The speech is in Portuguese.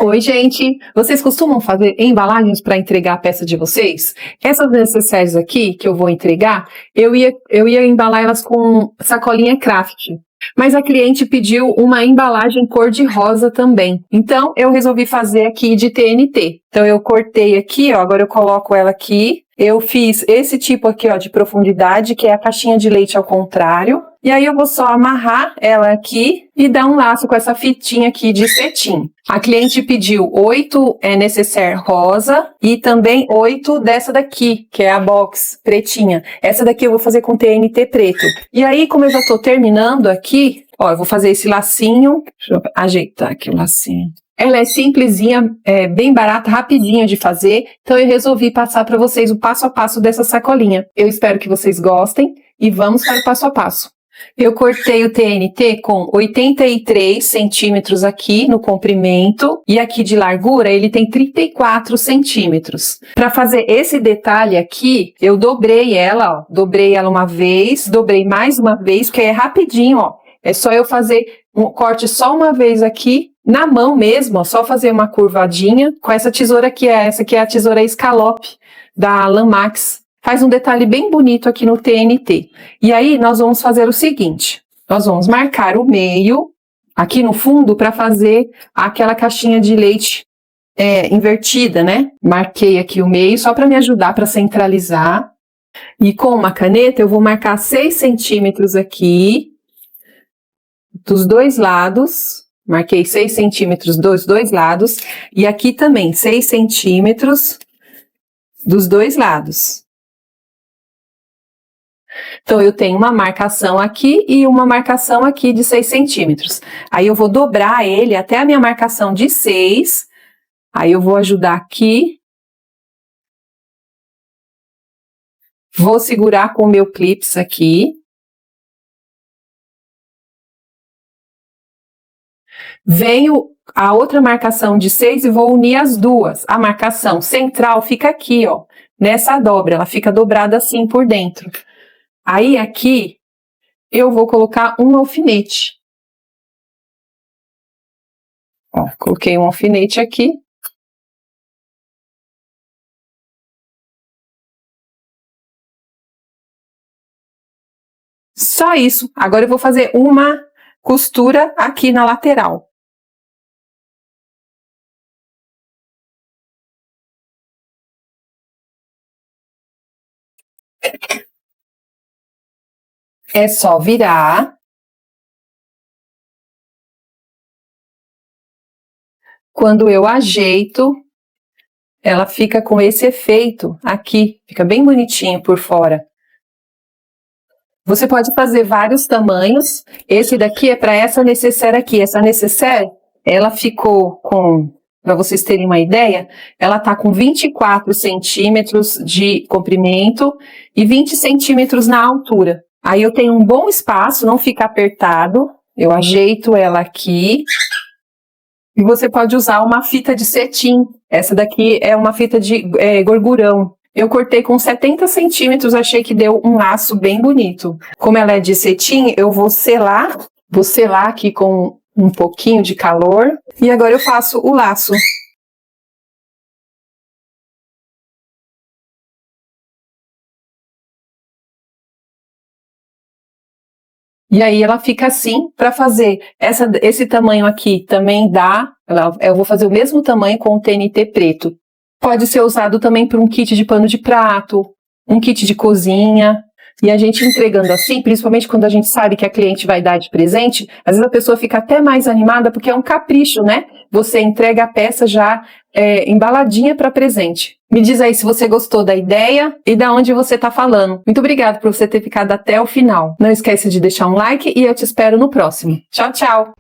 Oi, gente! Vocês costumam fazer embalagens para entregar a peça de vocês? Essas necessárias aqui, que eu vou entregar, eu ia embalar elas com sacolinha craft. Mas a cliente pediu uma embalagem cor-de-rosa também. Então, eu resolvi fazer aqui de TNT. Então, eu cortei aqui, ó, agora eu coloco ela aqui. Eu fiz esse tipo aqui, ó, de profundidade, que é a caixinha de leite ao contrário. E aí eu vou só amarrar ela aqui e dar um laço com essa fitinha aqui de cetim. A cliente pediu 8 necessaire rosa e também 8 dessa daqui, que é a box pretinha. Essa daqui eu vou fazer com TNT preto. E aí, como eu já tô terminando aqui, ó, eu vou fazer esse lacinho. Deixa eu ajeitar aqui o lacinho. Ela é simplesinha, bem barata, rapidinha de fazer, então eu resolvi passar para vocês o passo a passo dessa sacolinha. Eu espero que vocês gostem e vamos para o passo a passo. Eu cortei o TNT com 83 centímetros aqui no comprimento e aqui de largura ele tem 34 centímetros. Para fazer esse detalhe aqui, eu dobrei ela, ó, dobrei ela uma vez, dobrei mais uma vez, porque é rapidinho, ó. É só eu fazer um corte só uma vez aqui, na mão mesmo, ó, só fazer uma curvadinha com essa tesoura aqui, essa aqui é a tesoura escalope da Lanmax. Faz um detalhe bem bonito aqui no TNT. E aí, nós vamos fazer o seguinte, nós vamos marcar o meio, aqui no fundo, para fazer aquela caixinha de leite invertida, né? Marquei aqui o meio, só para me ajudar para centralizar. E com uma caneta, eu vou marcar 6 centímetros aqui, dos dois lados. Marquei 6 centímetros dos dois lados. E aqui também, 6 centímetros dos dois lados. Então, eu tenho uma marcação aqui e uma marcação aqui de 6 centímetros. Aí, eu vou dobrar ele até a minha marcação de 6. Aí, eu vou ajudar aqui. Vou segurar com o meu clips aqui. Venho a outra marcação de 6 e vou unir as duas. A marcação central fica aqui, ó, nessa dobra. Ela fica dobrada assim por dentro. Aí, aqui, eu vou colocar um alfinete. Ó, coloquei um alfinete aqui. Só isso. Agora eu vou fazer uma costura aqui na lateral. É só virar. Quando eu ajeito, ela fica com esse efeito aqui. Fica bem bonitinho por fora. Você pode fazer vários tamanhos. Esse daqui é para essa necessaire aqui. Essa necessaire, ela ficou com, para vocês terem uma ideia, ela tá com 24 centímetros de comprimento e 20 centímetros na altura. Aí eu tenho um bom espaço, não fica apertado. Eu ajeito ela aqui. E você pode usar uma fita de cetim. Essa daqui é uma fita de gorgurão. Eu cortei com 70 centímetros, achei que deu um laço bem bonito. Como ela é de cetim, eu vou selar aqui com um pouquinho de calor. E agora eu faço o laço. E aí ela fica assim, para fazer esse tamanho aqui também dá, eu vou fazer o mesmo tamanho com o TNT preto. Pode ser usado também para um kit de pano de prato, um kit de cozinha. E a gente entregando assim, principalmente quando a gente sabe que a cliente vai dar de presente, às vezes a pessoa fica até mais animada porque é um capricho, né? Você entrega a peça já embaladinha para presente. Me diz aí se você gostou da ideia e da onde você está falando. Muito obrigada por você ter ficado até o final. Não esquece de deixar um like e eu te espero no próximo. Tchau, tchau!